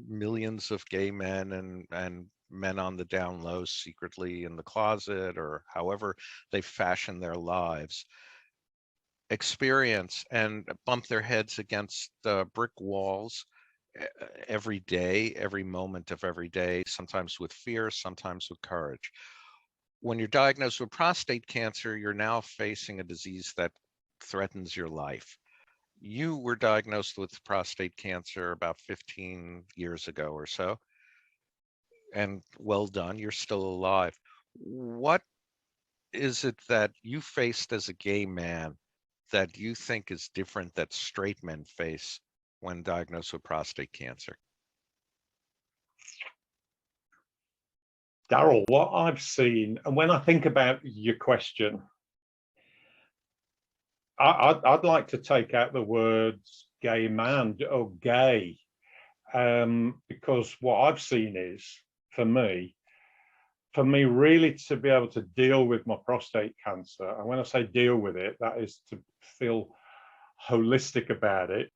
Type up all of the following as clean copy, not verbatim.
millions of gay men and men on the down low secretly in the closet or however they fashion their lives experience and bump their heads against brick walls every day, every moment of every day, sometimes with fear, sometimes with courage. When you're diagnosed with prostate cancer, you're now facing a disease that threatens your life. You were diagnosed with prostate cancer about 15 years ago or so, and well done, you're still alive. What is it that you faced as a gay man that you think is different that straight men face when diagnosed with prostate cancer? Daryl, what I've seen, and when I think about your question, I'd like to take out the words gay man or gay, because what I've seen is, for me, really to be able to deal with my prostate cancer, and when I say deal with it, that is to feel holistic about it,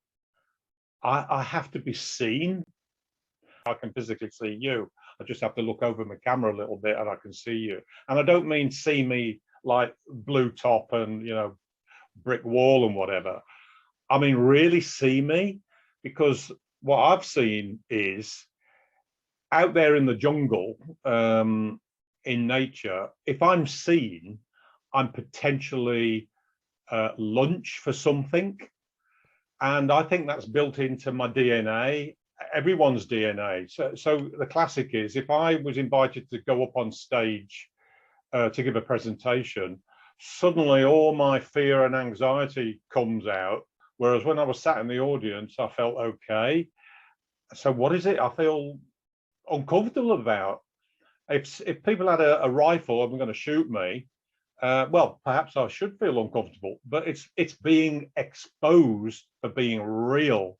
I have to be seen. I can physically see you. I just have to look over my camera a little bit and I can see you. And I don't mean see me like blue top and, brick wall and whatever. I mean, really see me, because what I've seen is out there in the jungle, in nature, if I'm seen, I'm potentially lunch for something. And I think that's built into my DNA, everyone's DNA. So the classic is, if I was invited to go up on stage to give a presentation, suddenly all my fear and anxiety comes out. Whereas when I was sat in the audience, I felt okay. So what is it I feel uncomfortable about? If people had a rifle and were going to shoot me, well, perhaps I should feel uncomfortable, but it's being exposed for being real.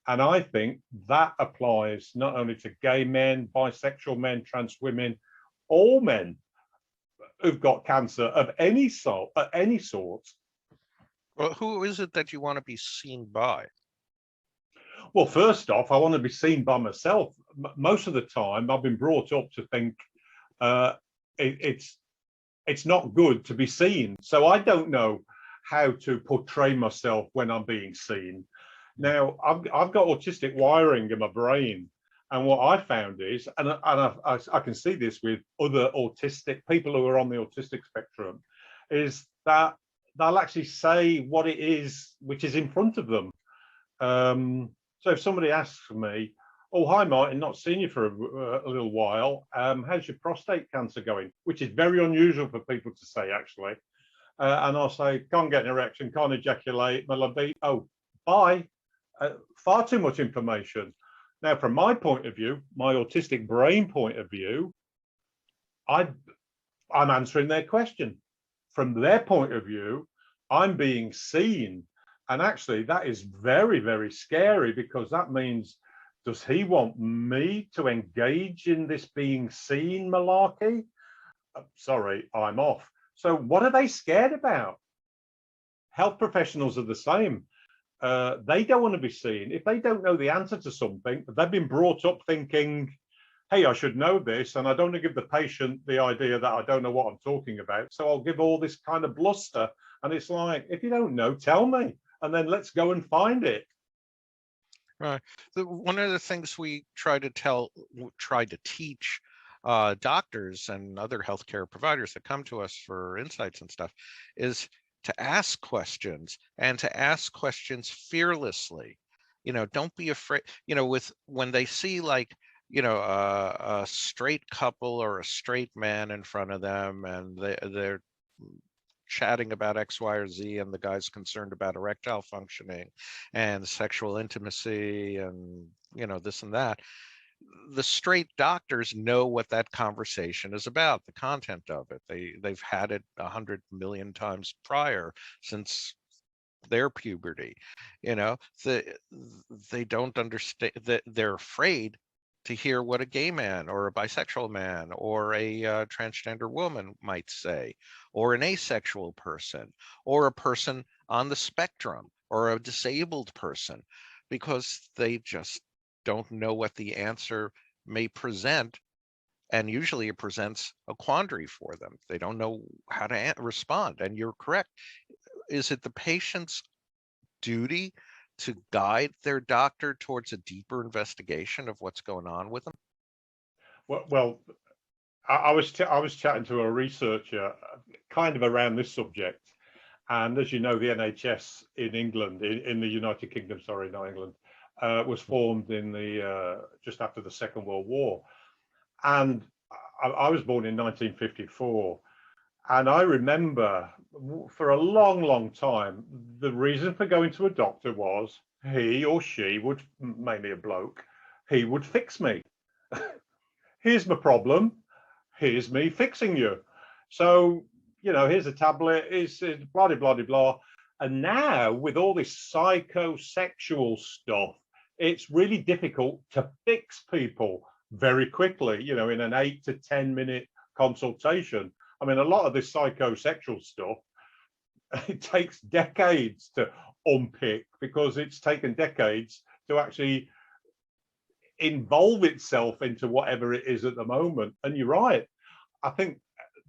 And I think that applies not only to gay men, bisexual men, trans women, all men who've got cancer of any sort, Well, who is it that you want to be seen by? Well, first off, I want to be seen by myself. Most of the time, I've been brought up to think it's not good to be seen. So I don't know how to portray myself when I'm being seen. Now, I've got autistic wiring in my brain. And what I found is, and I can see this with other autistic people who are on the autistic spectrum, is that they'll actually say what it is which is in front of them. So if somebody asks me, oh, hi, Martin, not seen you for a little while. How's your prostate cancer going? Which is very unusual for people to say, actually. And I'll say, can't get an erection, can't ejaculate, oh, bye. Far too much information. Now, from my point of view, my autistic brain point of view, I'm answering their question. From their point of view, I'm being seen. And actually, that is very, very scary, because that means, does he want me to engage in this being seen malarkey? Sorry, I'm off. So what are they scared about? Health professionals are the same. They don't want to be seen. If they don't know the answer to something, they've been brought up thinking, hey, I should know this, and I don't want to give the patient the idea that I don't know what I'm talking about. So I'll give all this kind of bluster. And it's like, if you don't know, tell me, and then let's go and find it. Right. One of the things we try to teach doctors and other healthcare providers that come to us for insights and stuff is to ask questions, and to ask questions fearlessly. Don't be afraid. When they see, like, a straight couple or a straight man in front of them, and they're chatting about X, Y, or Z, and the guy's concerned about erectile functioning and sexual intimacy and, this and that. The straight doctors know what that conversation is about, the content of it. They've had it 100 million times prior, since their puberty. They don't understand, that they're afraid to hear what a gay man or a bisexual man or a transgender woman might say, or an asexual person, or a person on the spectrum, or a disabled person, because they just don't know what the answer may present, and usually it presents a quandary for them. They don't know how to respond. And you're correct. Is it the patient's duty to guide their doctor towards a deeper investigation of what's going on with them? Well, I was chatting to a researcher kind of around this subject, and as you know, the NHS in England, in the United Kingdom, sorry, not England, was formed in the just after the Second World War, and I was born in 1954, and I remember for a long, long time the reason for going to a doctor was he or she would, mainly a bloke, he would fix me. Here's my problem. Here's me fixing you. So, you know, here's a tablet, it's blah, blah, blah, blah. And now with all this psychosexual stuff, it's really difficult to fix people very quickly, you know, in an 8 to 10 minute consultation. I mean, a lot of this psychosexual stuff, it takes decades to unpick because it's taken decades to actually involve itself into whatever it is at the moment. And you're right. I think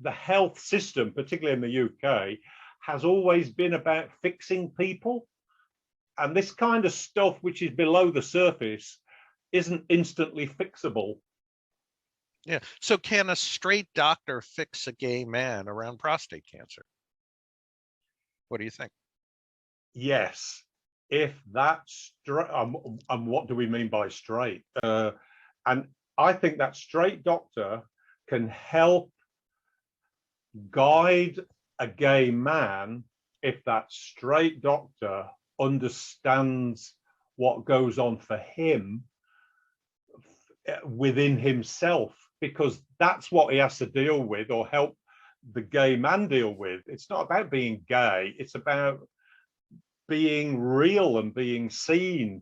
the health system, particularly in the UK, has always been about fixing people. And this kind of stuff, which is below the surface, isn't instantly fixable. Yeah. So can a straight doctor fix a gay man around prostate cancer? What do you think? Yes. If that's straight, and what do we mean by straight? And I think that straight doctor can help guide a gay man if that straight doctor understands what goes on for him within himself, because that's what he has to deal with or help the gay man deal with. It's not about being gay, it's about being real and being seen.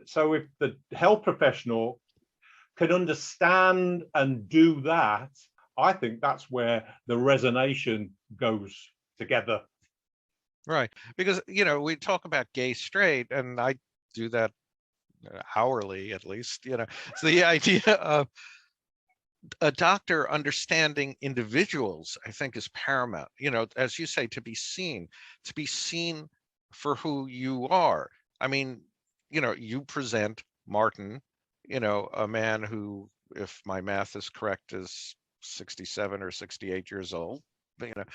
So if the health professional can understand and do that, I think that's where the resonation goes together. Right. Because, you know, we talk about gay, straight, and I do that hourly at least, you know. So the idea of a doctor understanding individuals, I think, is paramount. You know, as you say, to be seen for who you are. I mean, you know, you present Martin, you know, a man who, if my math is correct, is 67 or 68 years old, you know,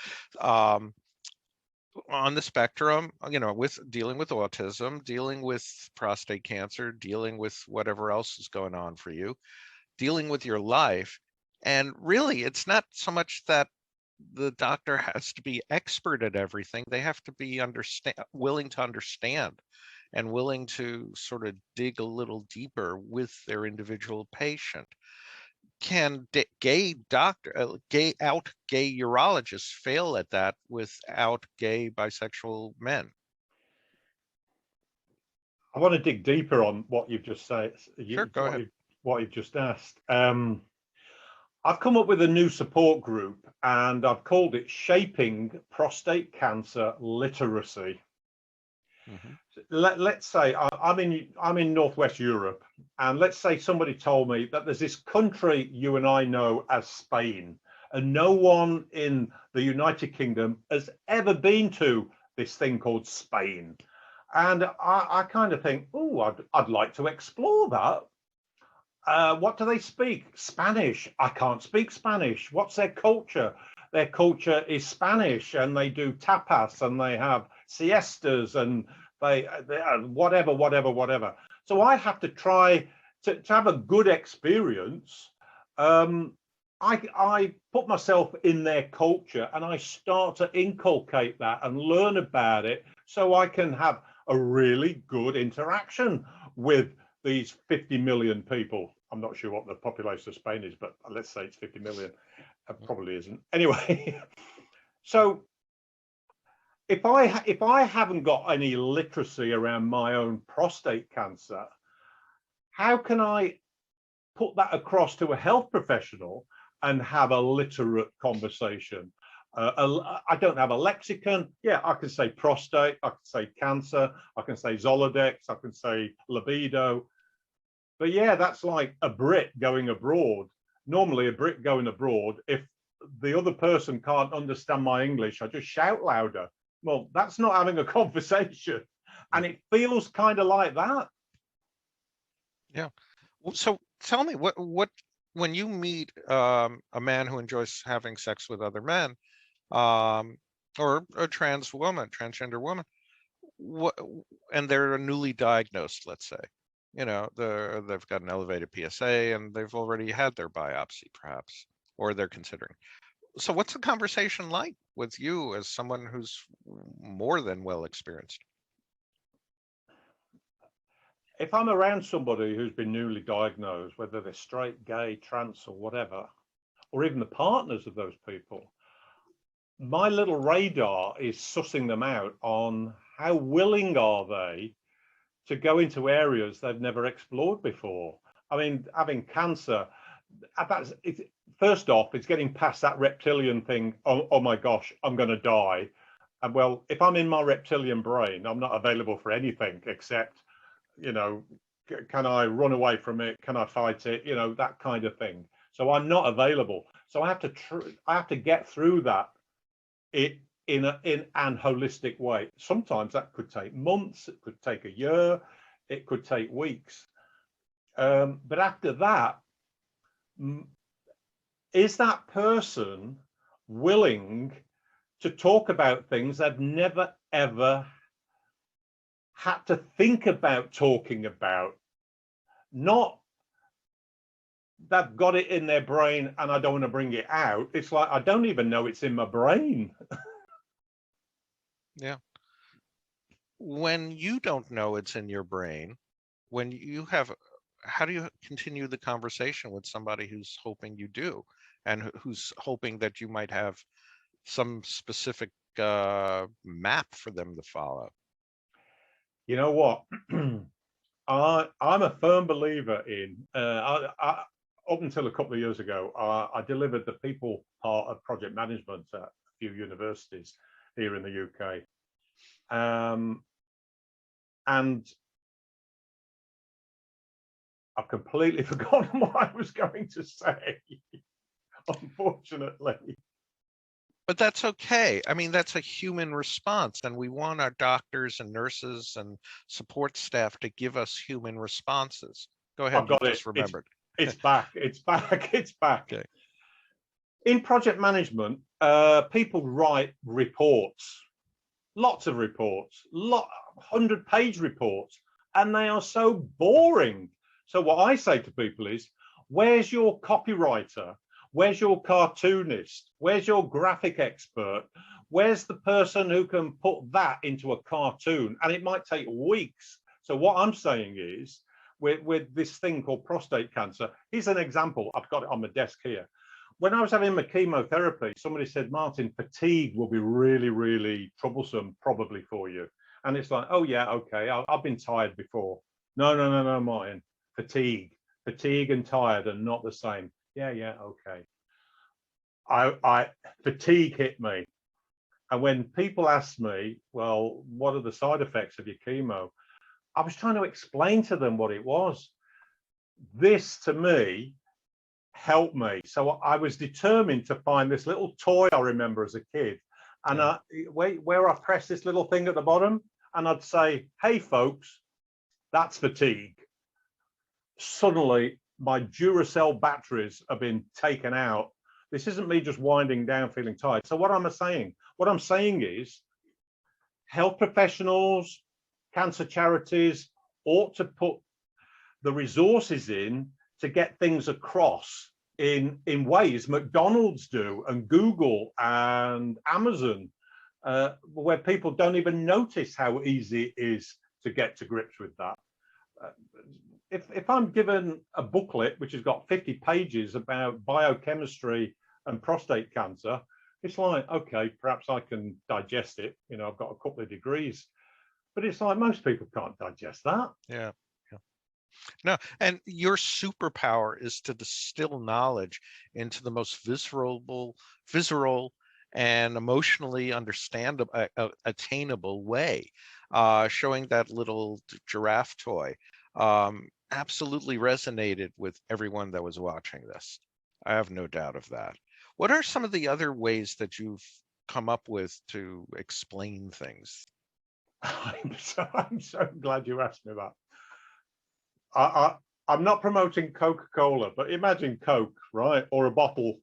on the spectrum, you know, with dealing with autism, dealing with prostate cancer, dealing with whatever else is going on for you, dealing with your life. And really, it's not so much that the doctor has to be expert at everything. They have to be willing to understand and willing to sort of dig a little deeper with their individual patient. Can gay urologists fail at that without gay bisexual men? I want to dig deeper on what you've just said. Sure, go ahead. What you've just asked. I've come up with a new support group and I've called it Shaping Prostate Cancer Literacy. Let's say I'm in Northwest Europe, and let's say somebody told me that there's this country you and I know as Spain, and no one in the United Kingdom has ever been to this thing called Spain. And I kind of think, oh, I'd like to explore that. What do they speak? Spanish. I can't speak Spanish. What's their culture? Their culture is Spanish, and they do tapas, and they have siestas, and they whatever. So I have to try to have a good experience. I put myself in their culture, and I start to inculcate that and learn about it, so I can have a really good interaction with these 50 million people. I'm not sure what the population of Spain is, but let's say it's 50 million. It probably isn't. Anyway, so if I haven't got any literacy around my own prostate cancer, how can I put that across to a health professional and have a literate conversation? I don't have a lexicon. Yeah, I can say prostate, I can say cancer, I can say Zoladex, I can say libido. But yeah, that's like a Brit going abroad. Normally, a Brit going abroad, if the other person can't understand my English, I just shout louder. Well, that's not having a conversation. And it feels kind of like that. Yeah. So tell me, what when you meet a man who enjoys having sex with other men, um, or a transgender woman, what, and they're newly diagnosed, let's say, they've got an elevated PSA and they've already had their biopsy, perhaps, or they're considering. So what's the conversation like with you as someone who's more than well experienced? If I'm around somebody who's been newly diagnosed, whether they're straight, gay, trans, or whatever, or even the partners of those people, my little radar is sussing them out on how willing are they to go into areas they've never explored before. I mean, having cancer, first off, it's getting past that reptilian thing. Oh my gosh, I'm going to die. And well, if I'm in my reptilian brain, I'm not available for anything except, can I run away from it? Can I fight it? That kind of thing. So I'm not available. So I have to get through that in an holistic way. Sometimes that could take months, it could take a year, it could take weeks. But after that, is that person willing to talk about things they've never, ever had to think about talking about? Not they've got it in their brain and I don't want to bring it out. It's like, I don't even know it's in my brain. Yeah. When you don't know it's in your brain, how do you continue the conversation with somebody who's hoping you do, and who's hoping that you might have some specific map for them to follow? You know what? I'm a firm believer in, up until a couple of years ago, I delivered the people part of project management at a few universities here in the UK. And I've completely forgotten what I was going to say, unfortunately. But that's okay. I mean, that's a human response, and we want our doctors and nurses and support staff to give us human responses. Go ahead, I've you got it. just remembered. It's back. It's back. It's back. Okay. In project management, people write reports, lots of reports, 100-page reports, and they are so boring. So what I say to people is, where's your copywriter? Where's your cartoonist? Where's your graphic expert? Where's the person who can put that into a cartoon? And it might take weeks. So what I'm saying is, with this thing called prostate cancer, here's an example. I've got it on my desk here. When I was having my chemotherapy, somebody said, Martin, fatigue will be really, really troublesome probably for you. And it's like, oh yeah, okay, I've been tired before. No, Martin, fatigue and tired are not the same. Yeah, okay. I fatigue hit me. And when people ask me, well, what are the side effects of your chemo? I was trying to explain to them what it was. This, to me, helped me. So I was determined to find this little toy I remember as a kid. And where I press this little thing at the bottom, and I'd say, hey, folks, that's fatigue. Suddenly, my Duracell batteries have been taken out. This isn't me just winding down, feeling tired. So what am I saying? What I'm saying is health professionals, cancer charities ought to put the resources in to get things across in ways McDonald's do, and Google and Amazon, where people don't even notice how easy it is to get to grips with that. If I'm given a booklet which has got 50 pages about biochemistry and prostate cancer, it's like, okay, perhaps I can digest it. I've got a couple of degrees, but it's like most people can't digest that. Yeah. No, and your superpower is to distill knowledge into the most visceral and emotionally understandable, attainable way, showing that little giraffe toy. absolutely resonated with everyone that was watching this. I have no doubt of that. What are some of the other ways that you've come up with to explain things? I'm so glad you asked me that. I, I'm not promoting Coca-Cola, but imagine Coke, right? Or a bottle.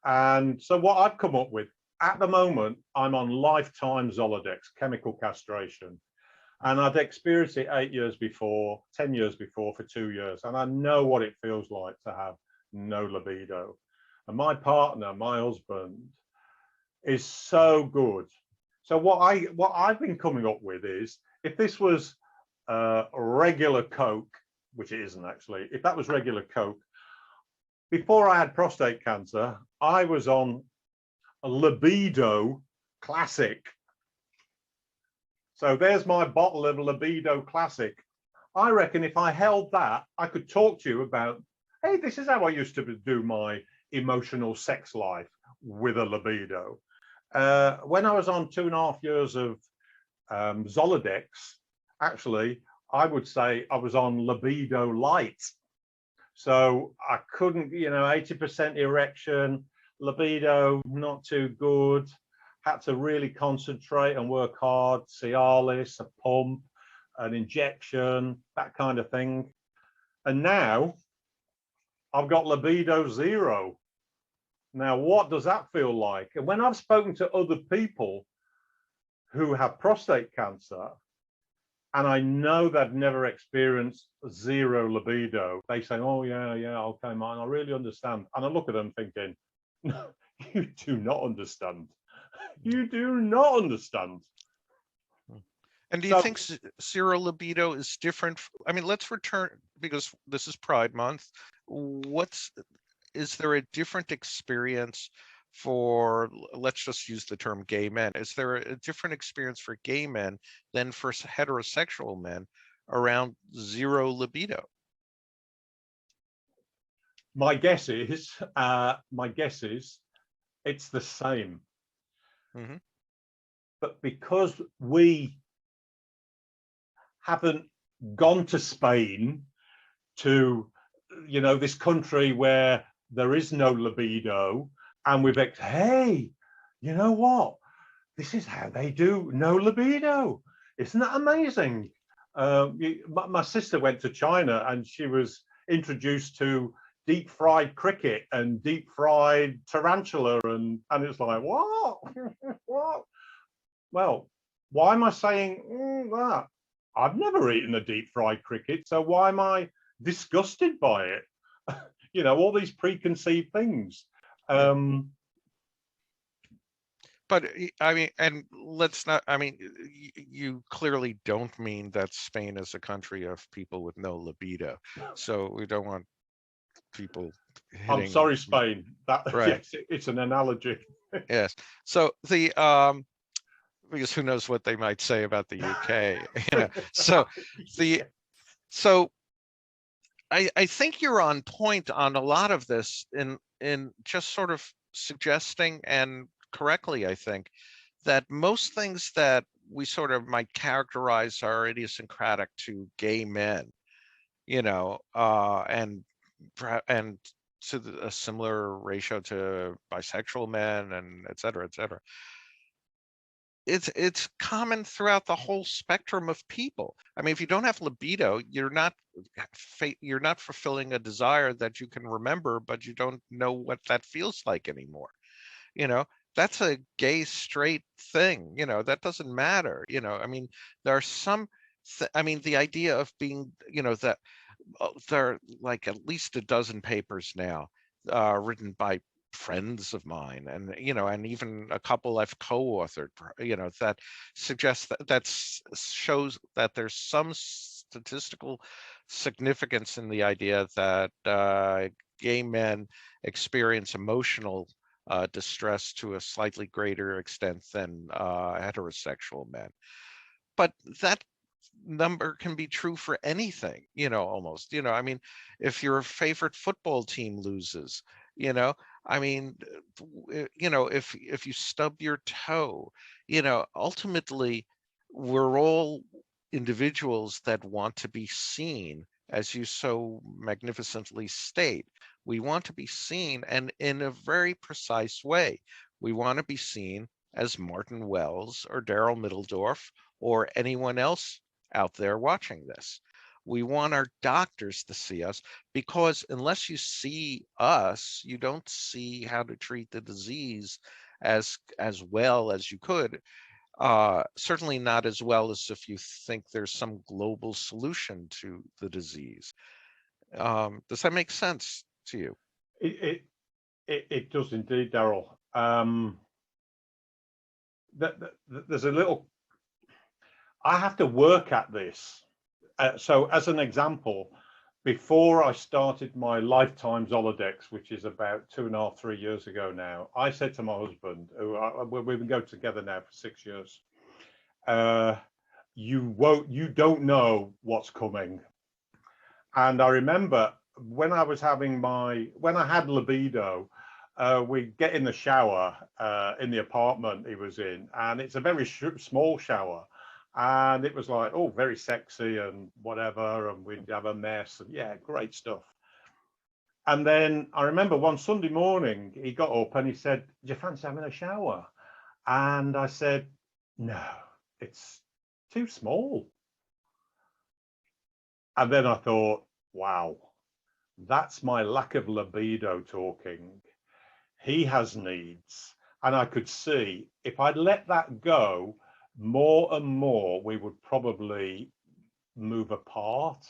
And so what I've come up with, at the moment, I'm on lifetime Zoladex, chemical castration. And I'd experienced it 8 years before, 10 years before, for 2 years. And I know what it feels like to have no libido. And my partner, my husband, is so good. So what I've been coming up with is, if this was regular Coke, which it isn't actually, if that was regular Coke, before I had prostate cancer, I was on a libido classic. So there's my bottle of libido classic. I reckon if I held that, I could talk to you about, hey, this is how I used to do my emotional sex life with a libido. When I was on 2.5 years of Zoladex, actually, I would say I was on libido light. So I couldn't, 80% erection, libido not too good, had to really concentrate and work hard, Cialis, a pump, an injection, that kind of thing. And now I've got libido zero. Now, what does that feel like? And when I've spoken to other people who have prostate cancer, and I know they've never experienced zero libido, they say, oh, yeah, okay, man, I really understand. And I look at them thinking, no, you do not understand. You do not understand. And do you think zero libido is different? I mean, let's return, because this is Pride Month. Is there a different experience for, let's just use the term gay men? Is there a different experience for gay men than for heterosexual men around zero libido? My guess is it's the same. Mm-hmm. But because we haven't gone to Spain, to this country where there is no libido, and we've hey, you know what, this is how they do no libido. Isn't that amazing? My sister went to China and she was introduced to deep fried cricket and deep fried tarantula, and it's like, what? What? Well, why am I saying that? I've never eaten a deep fried cricket, so why am I disgusted by it? All these preconceived things. But I mean, and let's not, I mean, you clearly don't mean that Spain is a country of people with no libido. So we don't want people hitting. I'm sorry, Spain. Right. Yes, it's an analogy. Yes. So because who knows what they might say about the UK, So I think you're on point on a lot of this in just sort of suggesting, and correctly, I think, that most things that we sort of might characterize are idiosyncratic to gay men, and to a similar ratio to bisexual men, and et cetera, et cetera. It's common throughout the whole spectrum of people. I mean, if you don't have libido, you're not fulfilling a desire that you can remember, but you don't know what that feels like anymore. That's a gay straight thing. That doesn't matter. I mean, there are some. I mean, the idea of being, that there are like at least a dozen papers now written by friends of mine, and and even a couple I've co-authored, that suggests that shows that there's some statistical significance in the idea that gay men experience emotional distress to a slightly greater extent than heterosexual men. But that number can be true for anything, almost. I mean, if your favorite football team loses, I mean, if you stub your toe, ultimately we're all individuals that want to be seen as you so magnificently state. We want to be seen, and in a very precise way. We want to be seen as Martin Wells or Daryl Middledorf or anyone else out there watching this. We want our doctors to see us, because unless you see us, you don't see how to treat the disease as well as you could. Certainly not as well as if you think there's some global solution to the disease. Does that make sense to you? It does indeed, Daryl. There's a little. I have to work at this. So, as an example, before I started my Lifetimes Holodex, which is about 2.5, 3 years ago now, I said to my husband, who we've been going together now for 6 years, you don't know what's coming. And I remember when I had libido, we get in the shower in the apartment he was in, and it's a very small shower. And it was like, oh, very sexy and whatever, and we'd have a mess, and yeah, great stuff. And then I remember one Sunday morning, he got up and he said, "Do you fancy having a shower?" And I said, "No, it's too small." And then I thought, wow, that's my lack of libido talking. He has needs. And I could see if I'd let that go, more and more we would probably move apart,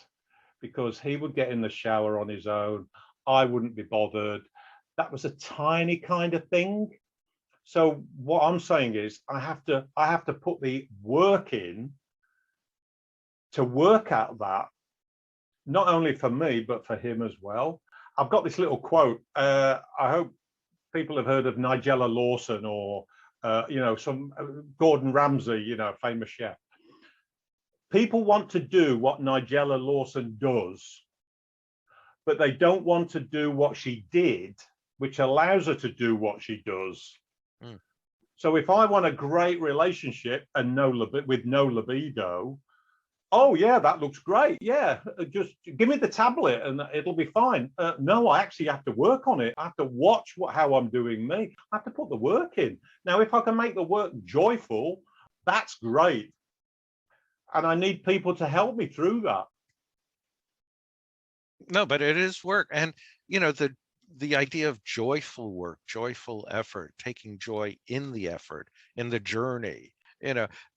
because he would get in the shower on his own. I wouldn't be bothered. That was a tiny kind of thing. So what I'm saying is I have to put the work in to work at that, not only for me, but for him as well. I've got this little quote. I hope people have heard of Nigella Lawson, or some Gordon Ramsay, famous chef. People want to do what Nigella Lawson does, but they don't want to do what she did, which allows her to do what she does. Mm. So if I want a great relationship and with no libido, oh yeah, that looks great. Yeah, just give me the tablet and it'll be fine. No, I actually have to work on it. I have to watch how I'm doing me. I have to put the work in. Now, if I can make the work joyful, that's great. And I need people to help me through that. No, but it is work. And, the idea of joyful work, joyful effort, taking joy in the effort, in the journey,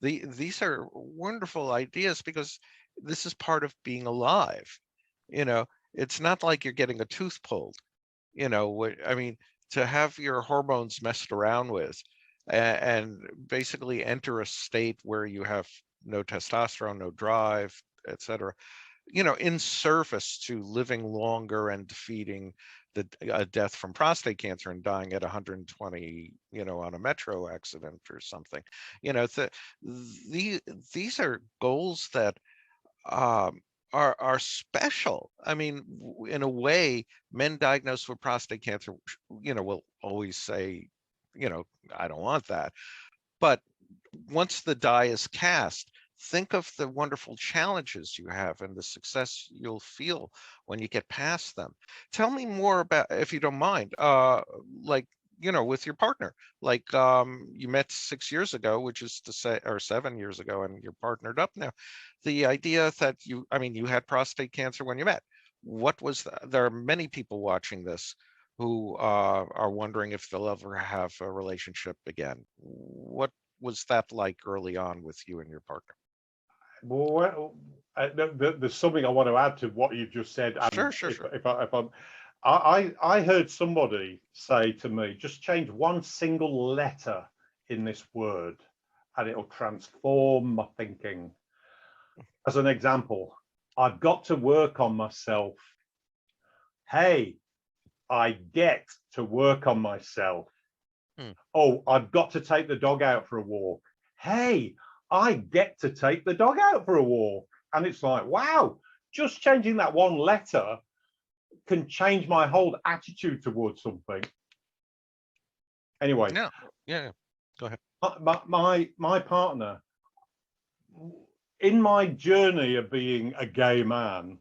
these are wonderful ideas, because this is part of being alive. It's not like you're getting a tooth pulled. I mean, to have your hormones messed around with and basically enter a state where you have no testosterone, no drive, etc., in service to living longer and defeating the death from prostate cancer and dying at 120, on a metro accident or something. These are goals that are special. I mean, in a way, men diagnosed with prostate cancer, will always say, I don't want that. But once the die is cast, think of the wonderful challenges you have and the success you'll feel when you get past them. Tell me more about, if you don't mind, with your partner, you met 6 years ago, which is to say, or 7 years ago, and you're partnered up now. The idea that you had prostate cancer when you met. What was that? There are many people watching this who are wondering if they'll ever have a relationship again. What was that like early on with you and your partner? Well, there's something I want to add to what you've just said. Sure. I heard somebody say to me, just change one single letter in this word and it'll transform my thinking. As an example, I've got to work on myself. Hey, I get to work on myself. Oh, I've got to take the dog out for a walk. Hey, I get to take the dog out for a walk. And it's like, wow, just changing that one letter can change my whole attitude towards something. Anyway. Yeah. Go ahead. My partner, in my journey of being a gay man,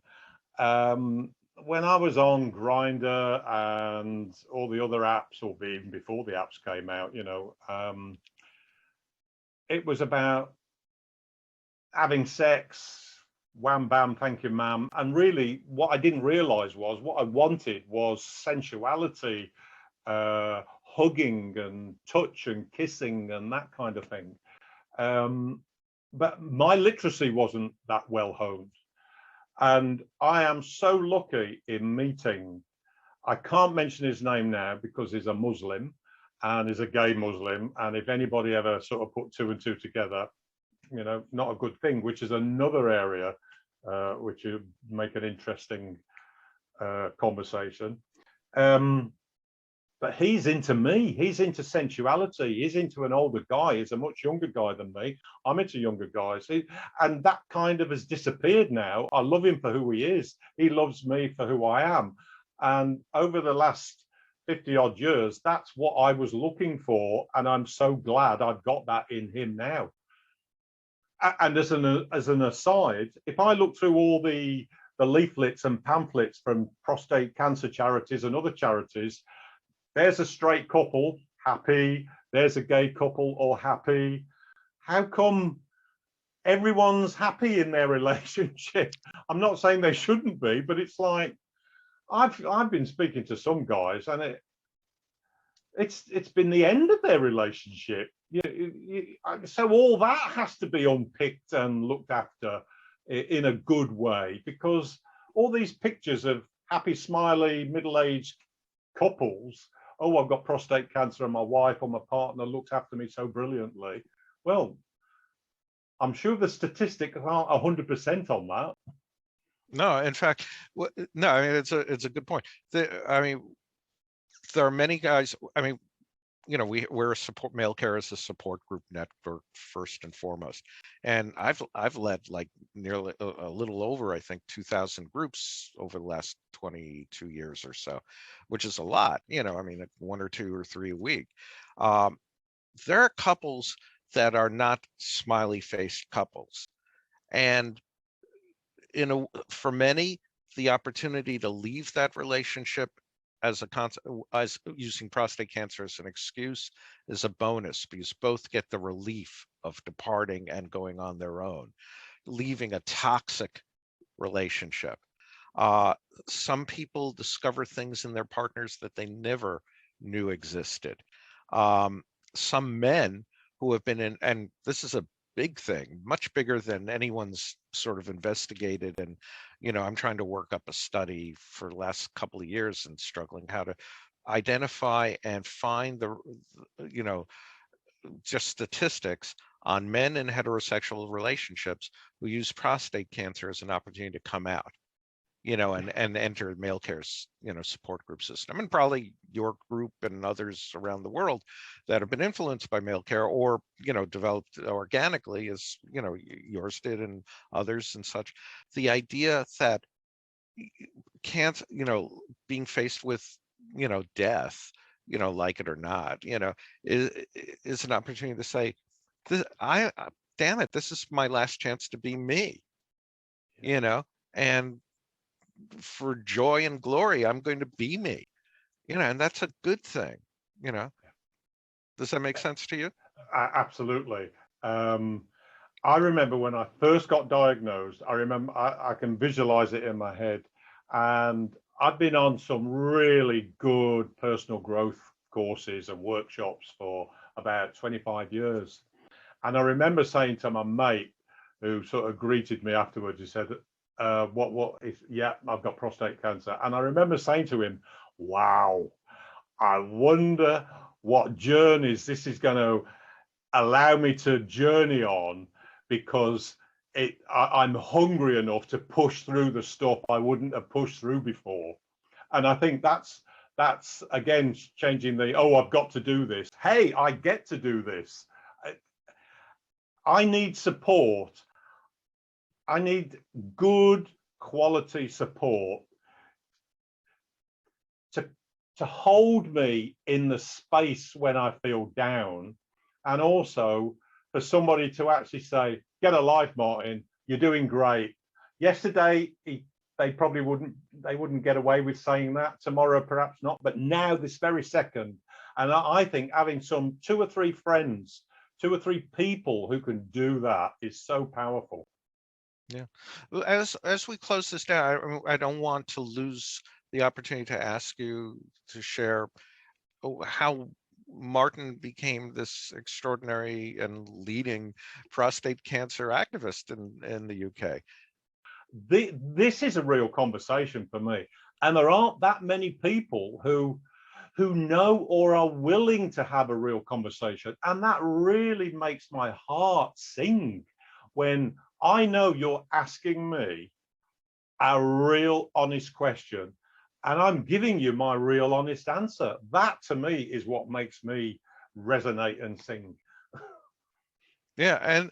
When I was on Grinder and all the other apps, or even before the apps came out, it was about having sex, wham bam, thank you, ma'am. And really, what I didn't realize was what I wanted was sensuality, hugging and touch and kissing and that kind of thing. But my literacy wasn't that well honed. And I am so lucky in meeting, I can't mention his name now because he's a Muslim and he's a gay Muslim. And if anybody ever sort of put two and two together, not a good thing, which is another area which would make an interesting conversation. But he's into me. He's into sensuality. He's into an older guy. He's a much younger guy than me. I'm into younger guys. And that kind of has disappeared now. I love him for who he is. He loves me for who I am. And over the last 50 odd years, that's what I was looking for. And I'm so glad I've got that in him now. And as an aside, if I look through all the leaflets and pamphlets from prostate cancer charities and other charities, there's a straight couple, happy. There's a gay couple, all happy. How come everyone's happy in their relationship? I'm not saying they shouldn't be, but it's like, I've been speaking to some guys, and it's been the end of their relationship. So all that has to be unpicked and looked after in a good way, because all these pictures of happy, smiley, middle-aged couples, oh, I've got prostate cancer and my wife or my partner looks after me so brilliantly. Well, I'm sure the statistics aren't 100% on that. No, in fact, no, I mean, it's a good point. I mean, there are many guys, I mean, we're a support, Malecare is a support group network first and foremost. And I've led like nearly a little over, I think, 2,000 groups over the last 22 years or so, which is a lot, I mean, 1 or 2 or 3 a week. There are couples that are not smiley faced couples. And for many, the opportunity to leave that relationship as using prostate cancer as an excuse is a bonus, because both get the relief of departing and going on their own, leaving a toxic relationship. Some people discover things in their partners that they never knew existed. Some men who have been in, and this is a big thing, much bigger than anyone's sort of investigated. And, I'm trying to work up a study for the last couple of years and struggling how to identify and find just statistics on men in heterosexual relationships who use prostate cancer as an opportunity to come out, and enter Malecare's, support group system, and probably your group and others around the world that have been influenced by Malecare or, developed organically, as, yours did and others and such. The idea that can't, being faced with, death, like it or not, is an opportunity to say, damn it, this is my last chance to be me, and for joy and glory, I'm going to be me, and that's a good thing, Does that make sense to you? Absolutely. I remember when I first got diagnosed, I can visualize it in my head. And I've been on some really good personal growth courses and workshops for about 25 years. And I remember saying to my mate, who sort of greeted me afterwards, he said, what is, yeah, I've got prostate cancer. And I remember saying to him, wow, I wonder what journeys this is going to allow me to journey on, because I'm hungry enough to push through the stuff I wouldn't have pushed through before. And I think that's again changing the, oh, I've got to do this. Hey, I get to do this. I need support. I need good quality support to hold me in the space when I feel down, and also for somebody to actually say, get a life, Martin, you're doing great. Yesterday, they probably wouldn't get away with saying that. Tomorrow, perhaps not, but now, this very second. And I think having some 2 or 3 friends, 2 or 3 people who can do that is so powerful. Yeah. Well, as we close this down, I don't want to lose the opportunity to ask you to share how Martin became this extraordinary and leading prostate cancer activist in the UK. This is a real conversation for me, and there aren't that many people who know or are willing to have a real conversation, and that really makes my heart sing when I know you're asking me a real honest question and I'm giving you my real honest answer. That to me is what makes me resonate and sing. Yeah, and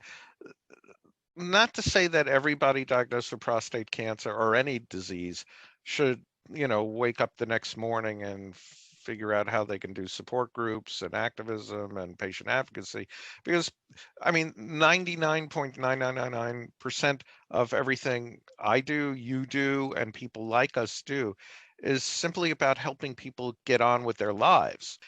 not to say that everybody diagnosed with prostate cancer or any disease should, wake up the next morning and figure out how they can do support groups and activism and patient advocacy, because 99.9999% of everything I do, you do, and people like us do is simply about helping people get on with their lives.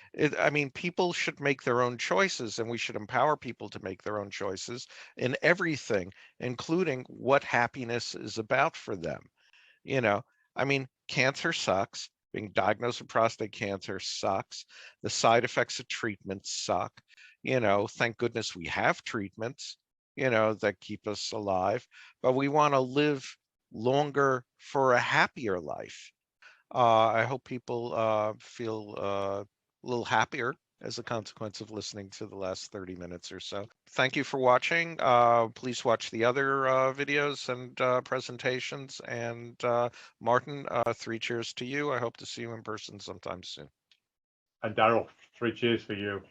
People should make their own choices, and we should empower people to make their own choices in everything, including what happiness is about for them. You know, cancer sucks. Being diagnosed with prostate cancer sucks. The side effects of treatment suck. Thank goodness we have treatments, that keep us alive, but we want to live longer for a happier life. I hope people feel a little happier as a consequence of listening to the last 30 minutes or so. Thank you for watching. Please watch the other videos and presentations. And Martin, 3 cheers to you. I hope to see you in person sometime soon. And Daryl, 3 cheers for you.